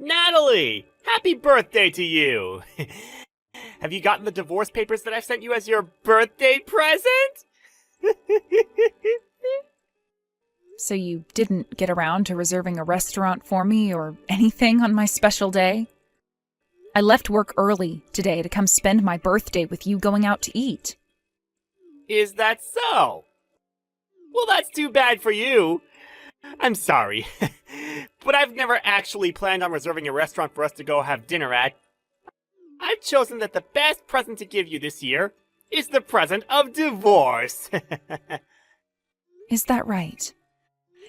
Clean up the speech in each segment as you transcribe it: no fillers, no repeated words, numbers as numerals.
Natalie! Happy birthday to you! Have you gotten the divorce papers that I sent you as your birthday present? So you didn't get around to reserving a restaurant for me or anything on my special day? I left work early today to come spend my birthday with you going out to eat. Is that so? Well, that's too bad for you. I'm sorry, but I've never actually planned on reserving a restaurant for us to go have dinner at. I've chosen that the best present to give you this year is the present of divorce. Is that right?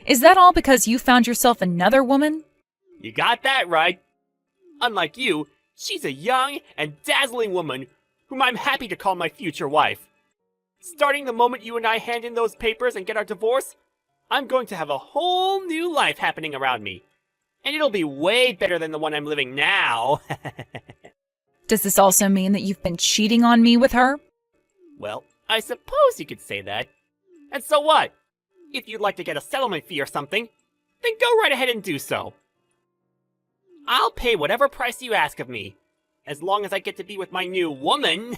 Is that all because you found yourself another woman? You got that right. Unlike you, she's a young and dazzling woman whom I'm happy to call my future wife. Starting the moment you and I hand in those papers and get our divorce, I'm going to have a whole new life happening around me. And it'll be way better than the one I'm living now. Does this also mean that you've been cheating on me with her? Well, I suppose you could say that. And so what? If you'd like to get a settlement fee or something, then go right ahead and do so. I'll pay whatever price you ask of me, as long as I get to be with my new woman.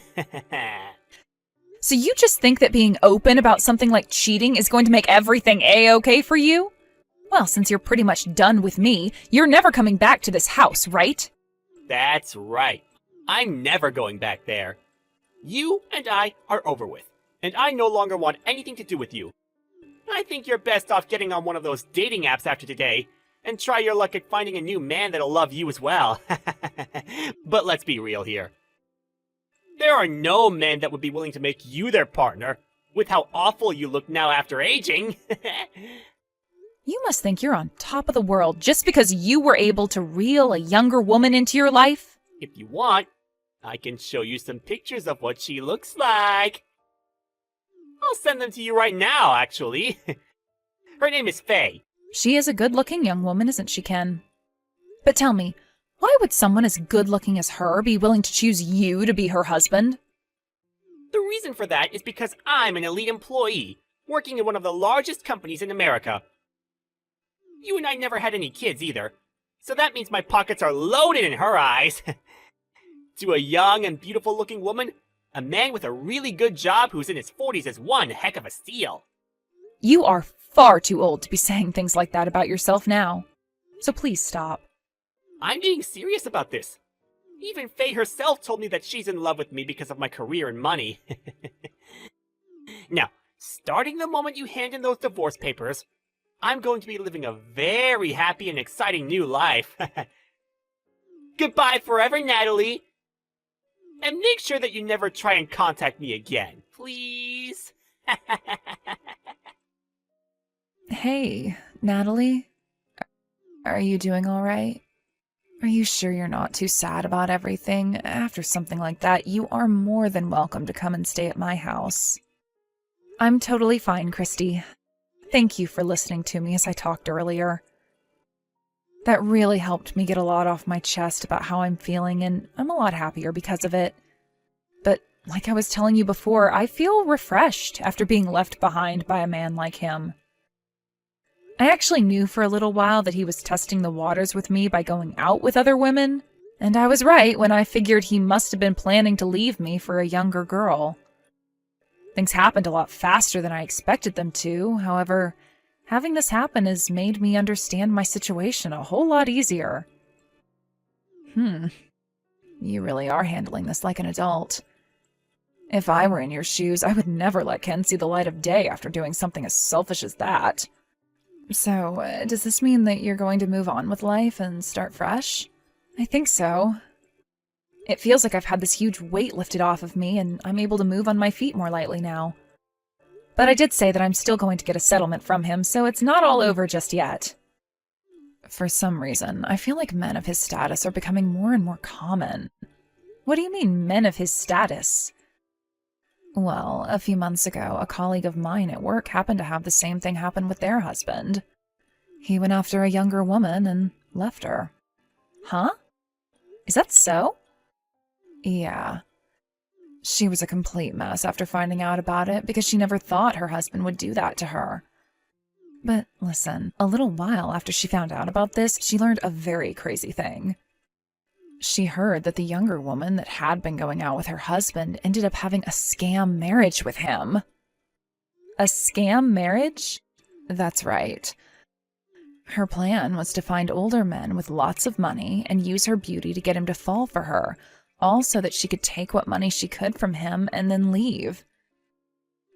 So you just think that being open about something like cheating is going to make everything A-okay for you? Well, since you're pretty much done with me, you're never coming back to this house, right? That's right. I'm never going back there. You and I are over with, and I no longer want anything to do with you. I think you're best off getting on one of those dating apps after today, and try your luck at finding a new man that'll love you as well. But let's be real here. There are no men that would be willing to make you their partner, with how awful you look now after aging. You must think you're on top of the world just because you were able to reel a younger woman into your life? If you want, I can show you some pictures of what she looks like. I'll send them to you right now, actually. Her name is Faye. She is a good-looking young woman, isn't she, Ken? But tell me, why would someone as good-looking as her be willing to choose you to be her husband? The reason for that is because I'm an elite employee, working in one of the largest companies in America. You and I never had any kids either, so that means my pockets are loaded in her eyes. To a young and beautiful-looking woman, a man with a really good job who's in his 40s is one heck of a steal. You are far too old to be saying things like that about yourself now. So please stop. I'm being serious about this. Even Faye herself told me that she's in love with me because of my career and money. Now, starting the moment you hand in those divorce papers, I'm going to be living a very happy and exciting new life. Goodbye forever, Natalie. And make sure that you never try and contact me again, please. Hey, Natalie? Are you doing all right? Are you sure you're not too sad about everything? After something like that, you are more than welcome to come and stay at my house. I'm totally fine, Christy. Thank you for listening to me as I talked earlier. That really helped me get a lot off my chest about how I'm feeling, and I'm a lot happier because of it. But like I was telling you before, I feel refreshed after being left behind by a man like him. I actually knew for a little while that he was testing the waters with me by going out with other women, and I was right when I figured he must have been planning to leave me for a younger girl. Things happened a lot faster than I expected them to. However, having this happen has made me understand my situation a whole lot easier. You really are handling this like an adult. If I were in your shoes, I would never let Ken see the light of day after doing something as selfish as that. So, does this mean that you're going to move on with life and start fresh? I think so. It feels like I've had this huge weight lifted off of me, and I'm able to move on my feet more lightly now. But I did say that I'm still going to get a settlement from him, so it's not all over just yet. For some reason, I feel like men of his status are becoming more and more common. What do you mean, men of his status? Well, a few months ago, a colleague of mine at work happened to have the same thing happen with their husband. He went after a younger woman and left her. Huh? Is that so? Yeah. She was a complete mess after finding out about it because she never thought her husband would do that to her. But listen, a little while after she found out about this, she learned a very crazy thing. She heard that the younger woman that had been going out with her husband ended up having a scam marriage with him. A scam marriage? That's right. Her plan was to find older men with lots of money and use her beauty to get him to fall for her, all so that she could take what money she could from him and then leave.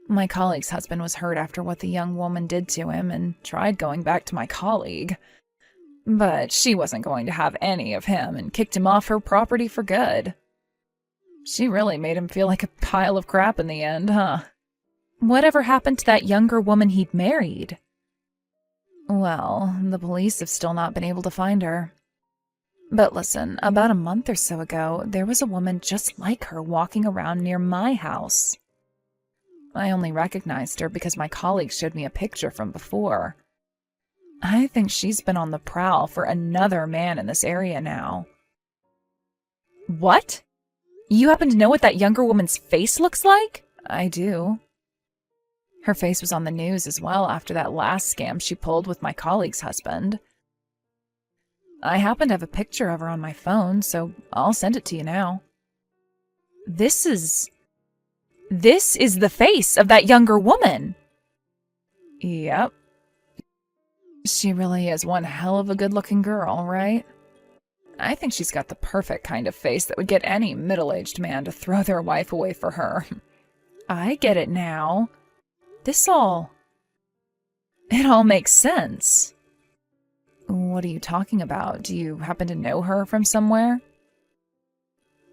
My colleague's husband was hurt after what the young woman did to him and tried going back to my colleague. But she wasn't going to have any of him and kicked him off her property for good. She really made him feel like a pile of crap in the end, huh? Whatever happened to that younger woman he'd married? Well, the police have still not been able to find her. But listen, about a month or so ago, there was a woman just like her walking around near my house. I only recognized her because my colleague showed me a picture from before. I think she's been on the prowl for another man in this area now. What? You happen to know what that younger woman's face looks like? I do. Her face was on the news as well after that last scam she pulled with my colleague's husband. I happen to have a picture of her on my phone, so I'll send it to you now. This is the face of that younger woman. Yep. She really is one hell of a good-looking girl, right? I think she's got the perfect kind of face that would get any middle-aged man to throw their wife away for her. I get it now. It all makes sense. What are you talking about? Do you happen to know her from somewhere?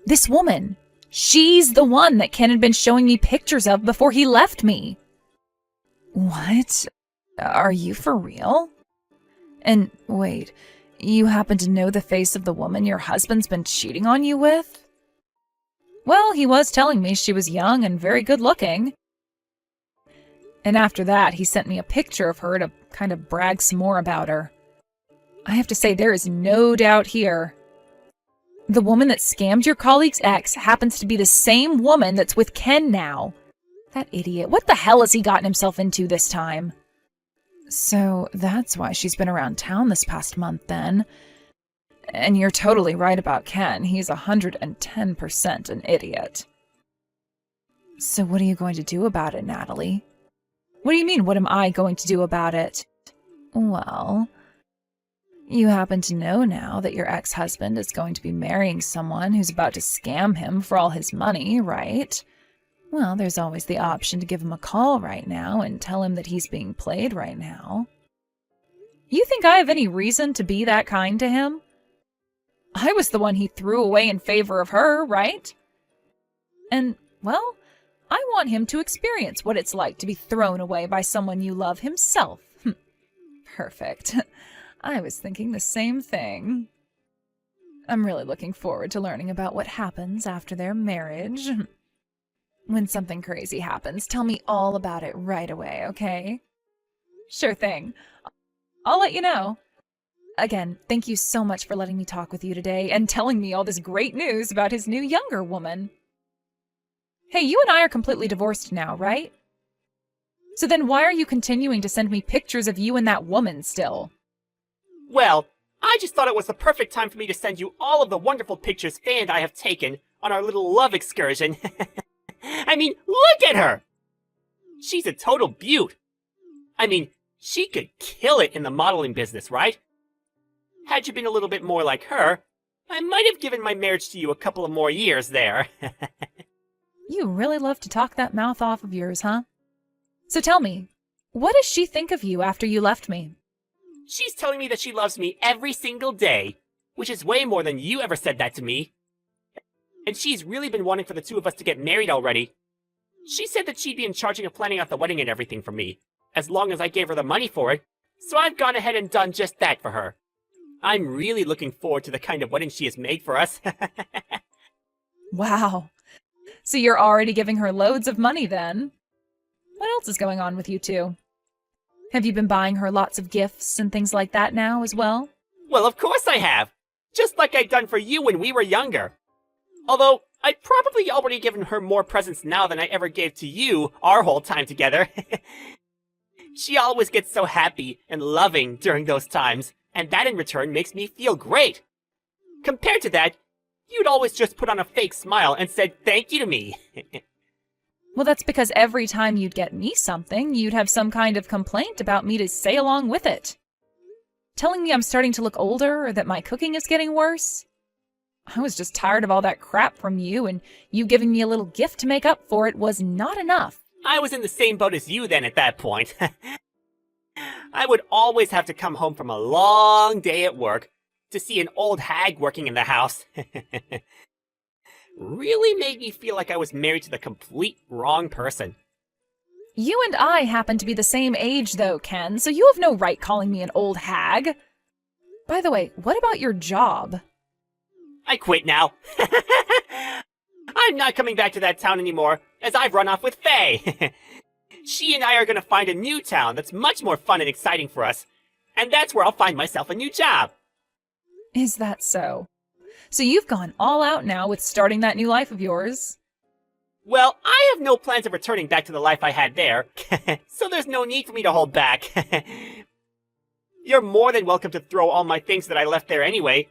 This woman! She's the one that Ken had been showing me pictures of before he left me. What? Are you for real? And wait, you happen to know the face of the woman your husband's been cheating on you with? Well, he was telling me she was young and very good looking. And after that, he sent me a picture of her to kind of brag some more about her. I have to say, there is no doubt here. The woman that scammed your colleague's ex happens to be the same woman that's with Ken now. That idiot, what the hell has he gotten himself into this time? So that's why she's been around town this past month then. And you're totally right about Ken. He's 110% an idiot. So what are you going to do about it, Natalie? What do you mean, what am I going to do about it? Well, you happen to know now that your ex-husband is going to be marrying someone who's about to scam him for all his money, right? Well, there's always the option to give him a call right now and tell him that he's being played right now. You think I have any reason to be that kind to him? I was the one he threw away in favor of her, right? And, well, I want him to experience what it's like to be thrown away by someone you love himself. Perfect. I was thinking the same thing. I'm really looking forward to learning about what happens after their marriage. When something crazy happens, tell me all about it right away, okay? Sure thing. I'll let you know. Again, thank you so much for letting me talk with you today and telling me all this great news about his new younger woman. Hey, you and I are completely divorced now, right? So then why are you continuing to send me pictures of you and that woman still? Well, I just thought it was the perfect time for me to send you all of the wonderful pictures Faye and I have taken on our little love excursion. I mean, look at her! She's a total beaut. I mean, she could kill it in the modeling business, right? Had you been a little bit more like her, I might have given my marriage to you a couple of more years there. You really love to talk that mouth off of yours, huh? So tell me, what does she think of you after you left me? She's telling me that she loves me every single day, which is way more than you ever said that to me. And she's really been wanting for the two of us to get married already. She said that she'd be in charge of planning out the wedding and everything for me, as long as I gave her the money for it, so I've gone ahead and done just that for her. I'm really looking forward to the kind of wedding she has made for us. Wow. So you're already giving her loads of money then? What else is going on with you two? Have you been buying her lots of gifts and things like that now as well? Well, of course I have. Just like I'd done for you when we were younger. Although, I'd probably already given her more presents now than I ever gave to you our whole time together. She always gets so happy and loving during those times, and that in return makes me feel great. Compared to that, you'd always just put on a fake smile and said thank you to me. Well, that's because every time you'd get me something, you'd have some kind of complaint about me to say along with it. Telling me I'm starting to look older or that my cooking is getting worse. I was just tired of all that crap from you, and you giving me a little gift to make up for it was not enough. I was in the same boat as you then at that point. I would always have to come home from a long day at work to see an old hag working in the house. Really made me feel like I was married to the complete wrong person. You and I happen to be the same age, though, Ken, so you have no right calling me an old hag. By the way, what about your job? I quit now. I'm not coming back to that town anymore, as I've run off with Faye. She and I are going to find a new town that's much more fun and exciting for us, and that's where I'll find myself a new job. Is that so? So you've gone all out now with starting that new life of yours? Well, I have no plans of returning back to the life I had there, so there's no need for me to hold back. You're more than welcome to throw all my things that I left there anyway.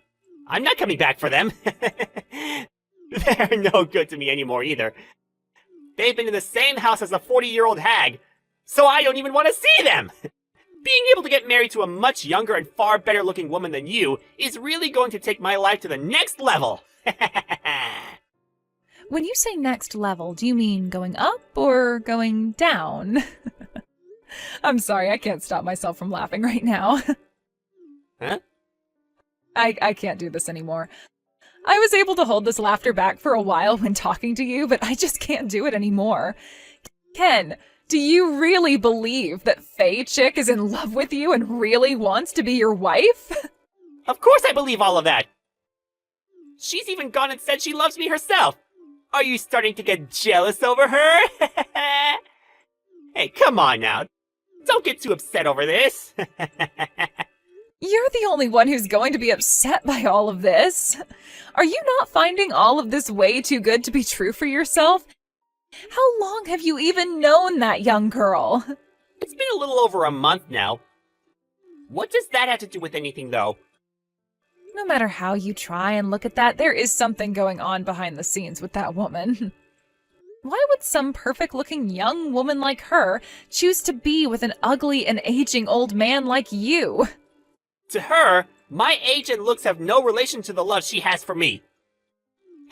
I'm not coming back for them. They're no good to me anymore either. They've been in the same house as a 40-year-old hag, so I don't even want to see them. Being able to get married to a much younger and far better looking woman than you is really going to take my life to the next level. When you say next level, do you mean going up or going down? I'm sorry, I can't stop myself from laughing right now. Huh? I can't do this anymore. I was able to hold this laughter back for a while when talking to you, but I just can't do it anymore. Ken, do you really believe that Faye Chick is in love with you and really wants to be your wife? Of course I believe all of that. She's even gone and said she loves me herself. Are you starting to get jealous over her? Hey, come on now. Don't get too upset over this. You're the only one who's going to be upset by all of this. Are you not finding all of this way too good to be true for yourself? How long have you even known that young girl? It's been a little over a month now. What does that have to do with anything, though? No matter how you try and look at that, there is something going on behind the scenes with that woman. Why would some perfect-looking young woman like her choose to be with an ugly and aging old man like you? To her, my age and looks have no relation to the love she has for me.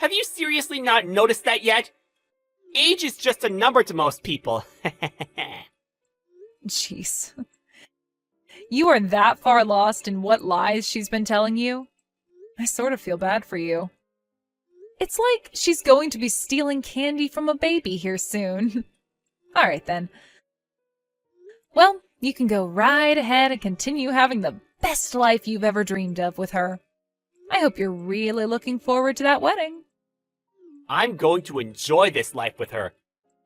Have you seriously not noticed that yet? Age is just a number to most people. Jeez. You are that far lost in what lies she's been telling you? I sort of feel bad for you. It's like she's going to be stealing candy from a baby here soon. All right, then. Well, you can go right ahead and continue having the best life you've ever dreamed of with her. I hope you're really looking forward to that wedding. I'm going to enjoy this life with her,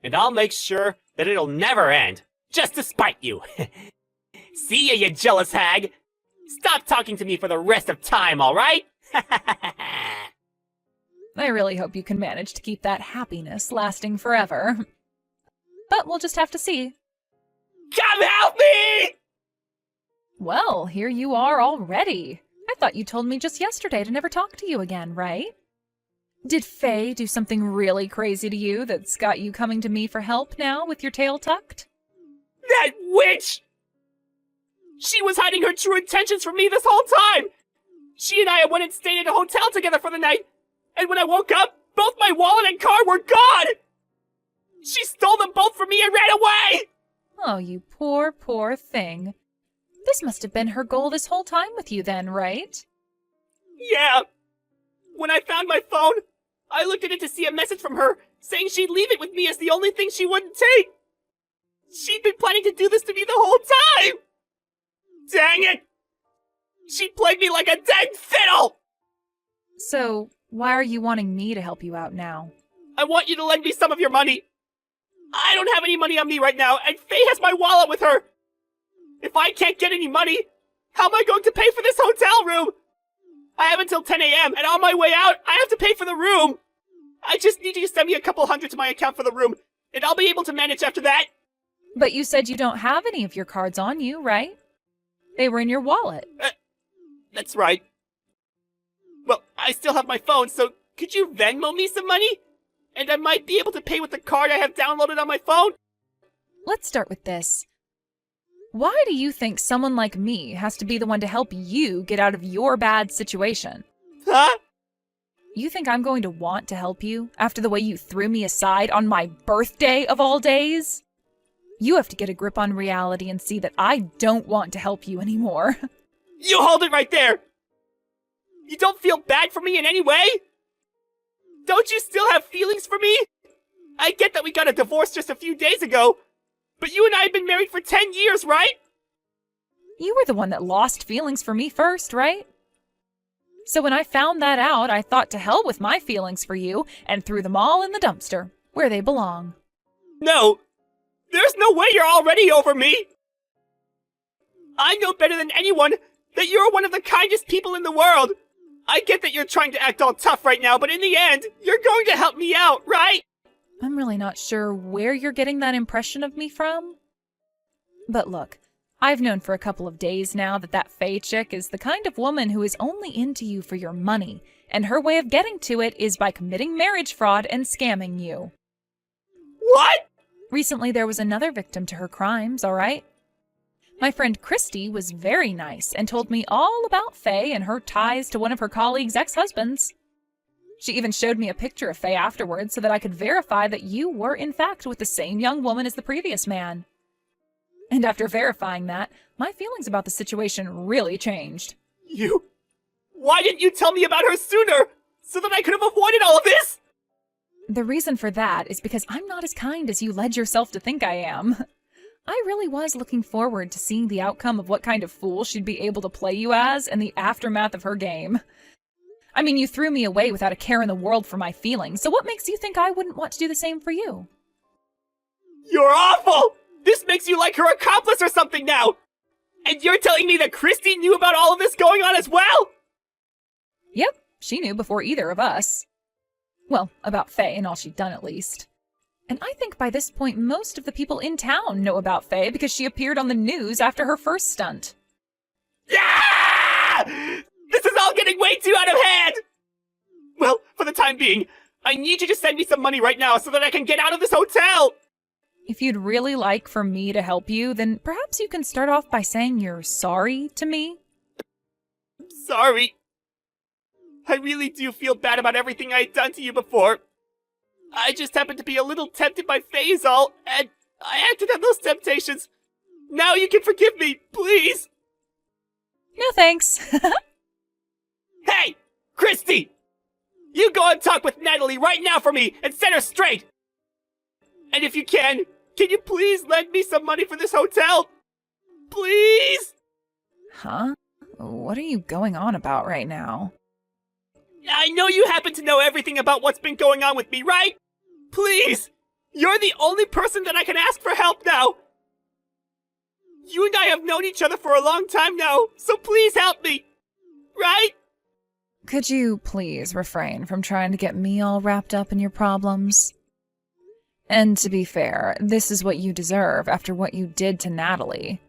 and I'll make sure that it'll never end, just to spite you. See ya, you jealous hag! Stop talking to me for the rest of time, alright? I really hope you can manage to keep that happiness lasting forever. But we'll just have to see. Come help me! Well, here you are already. I thought you told me just yesterday to never talk to you again, right? Did Faye do something really crazy to you that's got you coming to me for help now with your tail tucked? That witch! She was hiding her true intentions from me this whole time! She and I went and stayed at a hotel together for the night, and when I woke up, both my wallet and car were gone! She stole them both from me and ran away! Oh, you poor, poor thing. This must have been her goal this whole time with you then, right? Yeah. When I found my phone, I looked at it to see a message from her saying she'd leave it with me as the only thing she wouldn't take. She'd been planning to do this to me the whole time! Dang it! She played me like a dead fiddle! So, why are you wanting me to help you out now? I want you to lend me some of your money. I don't have any money on me right now, and Faye has my wallet with her. If I can't get any money, how am I going to pay for this hotel room? I have until 10 a.m., and on my way out, I have to pay for the room. I just need you to send me a couple hundred to my account for the room, and I'll be able to manage after that. But you said you don't have any of your cards on you, right? They were in your wallet. That's right. Well, I still have my phone, so could you Venmo me some money? And I might be able to pay with the card I have downloaded on my phone? Let's start with this. Why do you think someone like me has to be the one to help you get out of your bad situation? Huh? You think I'm going to want to help you after the way you threw me aside on my birthday of all days? You have to get a grip on reality and see that I don't want to help you anymore. You hold it right there! You don't feel bad for me in any way? Don't you still have feelings for me? I get that we got a divorce just a few days ago, but you and I have been married for 10 years, right? You were the one that lost feelings for me first, right? So when I found that out, I thought to hell with my feelings for you and threw them all in the dumpster, where they belong. No! There's no way you're already over me! I know better than anyone that you're one of the kindest people in the world! I get that you're trying to act all tough right now, but in the end, you're going to help me out, right? I'm really not sure where you're getting that impression of me from. But look, I've known for a couple of days now that Faye chick is the kind of woman who is only into you for your money, and her way of getting to it is by committing marriage fraud and scamming you. What? Recently, there was another victim to her crimes, all right? My friend Christy was very nice and told me all about Faye and her ties to one of her colleagues' ex-husbands. She even showed me a picture of Faye afterwards so that I could verify that you were in fact with the same young woman as the previous man. And after verifying that, my feelings about the situation really changed. You... Why didn't you tell me about her sooner? So that I could have avoided all of this? The reason for that is because I'm not as kind as you led yourself to think I am. I really was looking forward to seeing the outcome of what kind of fool she'd be able to play you as in the aftermath of her game. I mean, you threw me away without a care in the world for my feelings, so what makes you think I wouldn't want to do the same for you? You're awful! This makes you like her accomplice or something now! And you're telling me that Christy knew about all of this going on as well? Yep, she knew before either of us. Well, about Faye and all she'd done at least. And I think by this point most of the people in town know about Faye because she appeared on the news after her first stunt. Yeah! This is all getting way too out of hand! Well, for the time being, I need you to send me some money right now so that I can get out of this hotel! If you'd really like for me to help you, then perhaps you can start off by saying you're sorry to me. Sorry. I really do feel bad about everything I had done to you before. I just happened to be a little tempted by Faisal, and I acted on those temptations. Now you can forgive me, please! No thanks. Hey! Christy! You go and talk with Natalie right now for me and set her straight! And if you can you please lend me some money for this hotel? Please? Huh? What are you going on about right now? I know you happen to know everything about what's been going on with me, right? Please! You're the only person that I can ask for help now! You and I have known each other for a long time now, so please help me! Right? Could you please refrain from trying to get me all wrapped up in your problems? And to be fair, this is what you deserve after what you did to Natalie.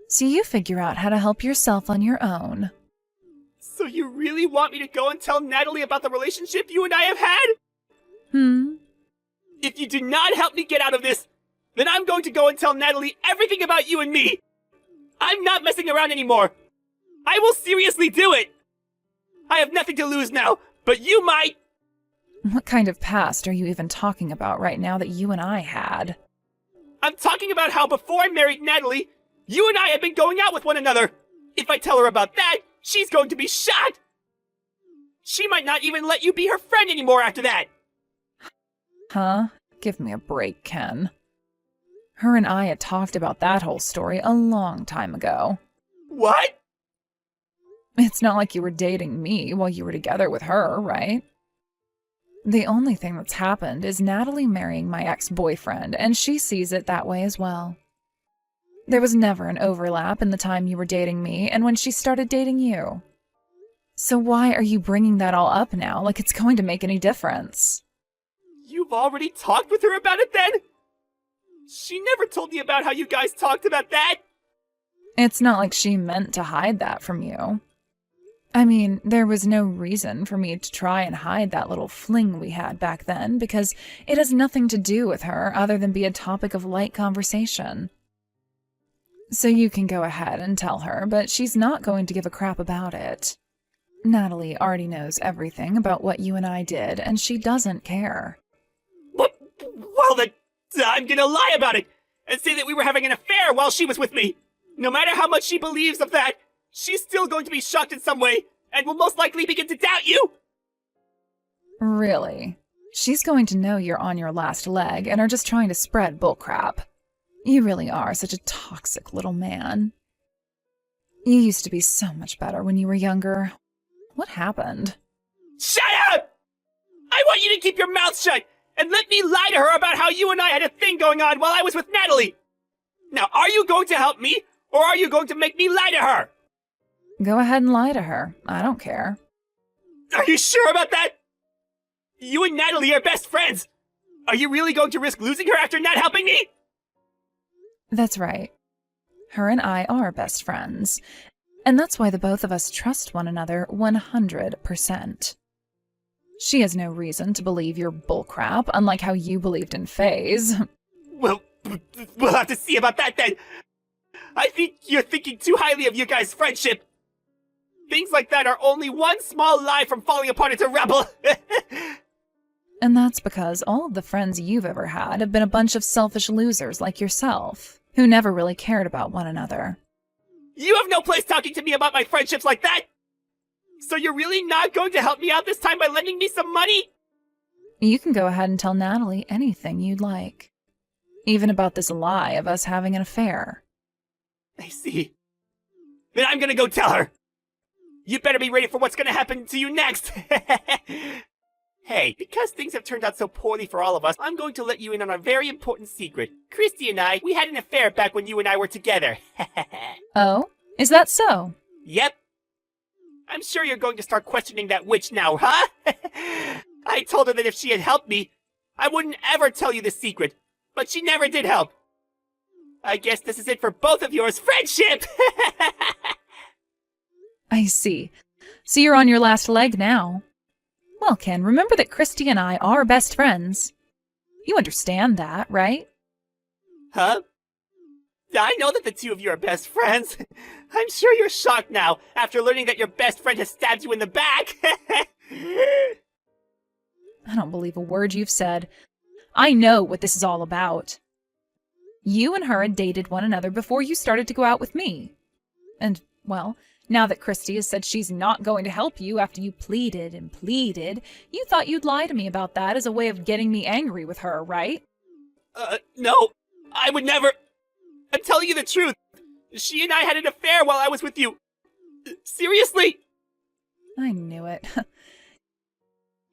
So you figure out how to help yourself on your own. So you really want me to go and tell Natalie about the relationship you and I have had? If you do not help me get out of this, then I'm going to go and tell Natalie everything about you and me! I'm not messing around anymore! I will seriously do it! I have nothing to lose now, but you might! What kind of past are you even talking about right now that you and I had? I'm talking about how before I married Natalie, you and I have been going out with one another! If I tell her about that, she's going to be shot! She might not even let you be her friend anymore after that! Huh? Give me a break, Ken. Her and I had talked about that whole story a long time ago. What? It's not like you were dating me while you were together with her, right? The only thing that's happened is Natalie marrying my ex-boyfriend, and she sees it that way as well. There was never an overlap in the time you were dating me and when she started dating you. So why are you bringing that all up now like it's going to make any difference? You've already talked with her about it then? She never told me about how you guys talked about that. It's not like she meant to hide that from you. I mean, there was no reason for me to try and hide that little fling we had back then because it has nothing to do with her other than be a topic of light conversation. So you can go ahead and tell her, but she's not going to give a crap about it. Natalie already knows everything about what you and I did, and she doesn't care. Well then, I'm gonna lie about it and say that we were having an affair while she was with me. No matter how much she believes of that, she's still going to be shocked in some way and will most likely begin to doubt you. Really? She's going to know you're on your last leg and are just trying to spread bullcrap. You really are such a toxic little man. You used to be so much better when you were younger. What happened? Shut up! I want you to keep your mouth shut and let me lie to her about how you and I had a thing going on while I was with Natalie. Now, are you going to help me, or are you going to make me lie to her? Go ahead and lie to her. I don't care. Are you sure about that? You and Natalie are best friends. Are you really going to risk losing her after not helping me? That's right. Her and I are best friends. And that's why the both of us trust one another 100%. She has no reason to believe your bullcrap, unlike how you believed in FaZe. Well, we'll have to see about that then. I think you're thinking too highly of your guys' friendship. Things like that are only one small lie from falling apart into rubble. And that's because all of the friends you've ever had have been a bunch of selfish losers like yourself, who never really cared about one another. You have no place talking to me about my friendships like that! So you're really not going to help me out this time by lending me some money? You can go ahead and tell Natalie anything you'd like. Even about this lie of us having an affair. I see. Then I'm gonna go tell her. You better be ready for what's gonna happen to you next. Hey, because things have turned out so poorly for all of us, I'm going to let you in on a very important secret. Christy and I, we had an affair back when you and I were together. Oh? Is that so? Yep. I'm sure you're going to start questioning that witch now, huh? I told her that if she had helped me, I wouldn't ever tell you the secret, but she never did help. I guess this is it for both of yours friendship! I see. So you're on your last leg now. Well, Ken, remember that Christy and I are best friends. You understand that, right? Huh? I know that the two of you are best friends. I'm sure you're shocked now, after learning that your best friend has stabbed you in the back. I don't believe a word you've said. I know what this is all about. You and her had dated one another before you started to go out with me. And, well, now that Christy has said she's not going to help you after you pleaded and pleaded, you thought you'd lie to me about that as a way of getting me angry with her, right? No, I would never. I'm telling you the truth. She and I had an affair while I was with you. Seriously? I knew it.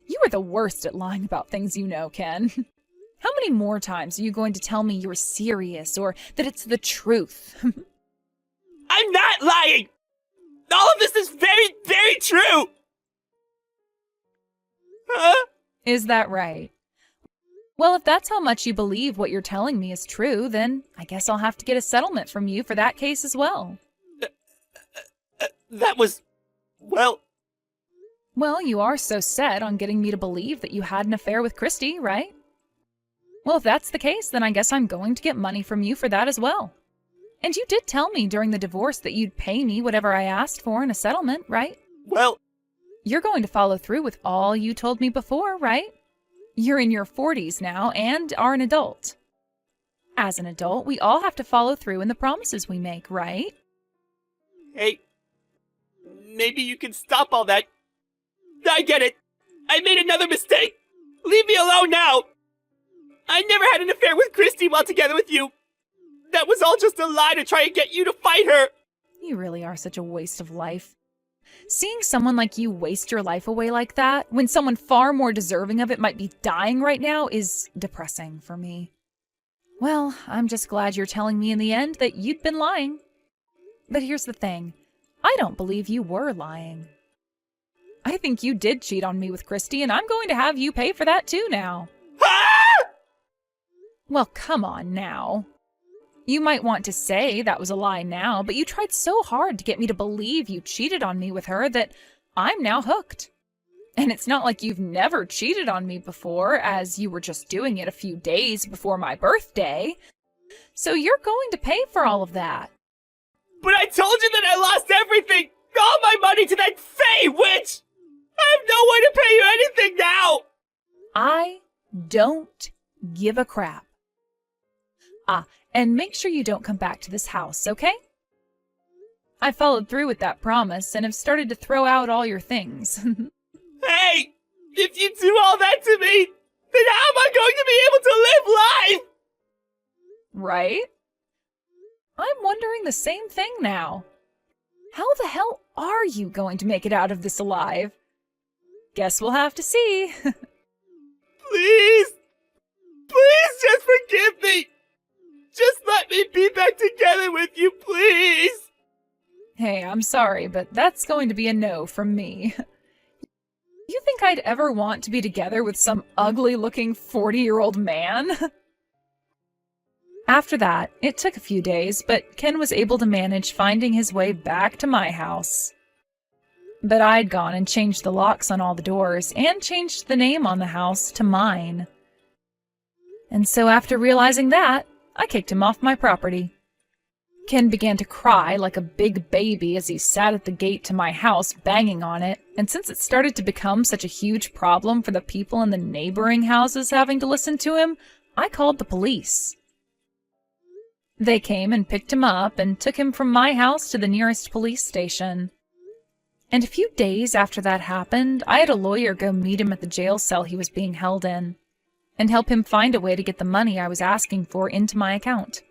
You are the worst at lying about things you know, Ken. How many more times are you going to tell me you're serious or that it's the truth? I'm not lying! All of this is very, very true! Huh? Is that right? Well, if that's how much you believe what you're telling me is true, then I guess I'll have to get a settlement from you for that case as well. That was... well... Well, you are so set on getting me to believe that you had an affair with Christy, right? Well, if that's the case, then I guess I'm going to get money from you for that as well. And you did tell me during the divorce that you'd pay me whatever I asked for in a settlement, right? Well... You're going to follow through with all you told me before, right? You're in your 40s now and are an adult. As an adult, we all have to follow through in the promises we make, right? Hey, maybe you can stop all that. I get it. I made another mistake. Leave me alone now. I never had an affair with Christy while together with you. That was all just a lie to try and get you to fight her. You really are such a waste of life. Seeing someone like you waste your life away like that, when someone far more deserving of it might be dying right now, is depressing for me. Well, I'm just glad you're telling me in the end that you'd been lying. But here's the thing. I don't believe you were lying. I think you did cheat on me with Christy, and I'm going to have you pay for that too now. Ah! Well, come on now. You might want to say that was a lie now, but you tried so hard to get me to believe you cheated on me with her that I'm now hooked. And it's not like you've never cheated on me before, as you were just doing it a few days before my birthday. So you're going to pay for all of that. But I told you that I lost everything! All my money to that Fae witch! I have no way to pay you anything now! I don't give a crap. And make sure you don't come back to this house, okay? I followed through with that promise and have started to throw out all your things. Hey! If you do all that to me, then how am I going to be able to live life? Right? I'm wondering the same thing now. How the hell are you going to make it out of this alive? Guess we'll have to see. Please! Please just forgive me! Just let me be back together with you, please! Hey, I'm sorry, but that's going to be a no from me. You think I'd ever want to be together with some ugly-looking 40-year-old man? After that, it took a few days, but Ken was able to manage finding his way back to my house. But I'd gone and changed the locks on all the doors and changed the name on the house to mine. And so after realizing that, I kicked him off my property. Ken began to cry like a big baby as he sat at the gate to my house banging on it, and since it started to become such a huge problem for the people in the neighboring houses having to listen to him, I called the police. They came and picked him up and took him from my house to the nearest police station. And a few days after that happened, I had a lawyer go meet him at the jail cell he was being held in, and help him find a way to get the money I was asking for into my account.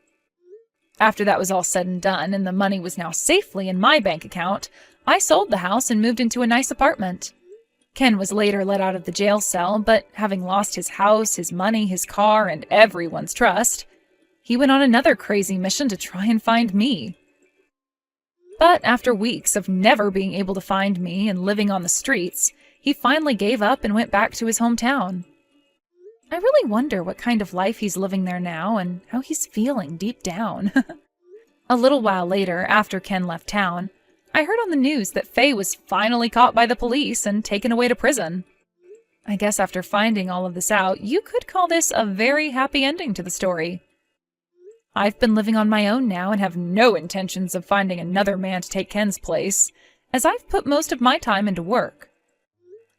After that was all said and done, and the money was now safely in my bank account, I sold the house and moved into a nice apartment. Ken was later let out of the jail cell, but having lost his house, his money, his car, and everyone's trust, he went on another crazy mission to try and find me. But after weeks of never being able to find me and living on the streets, he finally gave up and went back to his hometown. I really wonder what kind of life he's living there now and how he's feeling deep down. A little while later, after Ken left town, I heard on the news that Faye was finally caught by the police and taken away to prison. I guess after finding all of this out, you could call this a very happy ending to the story. I've been living on my own now and have no intentions of finding another man to take Ken's place, as I've put most of my time into work.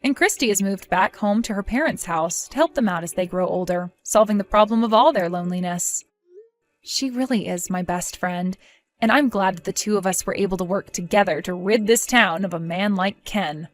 And Christy has moved back home to her parents' house to help them out as they grow older, solving the problem of all their loneliness. She really is my best friend, and I'm glad that the two of us were able to work together to rid this town of a man like Ken.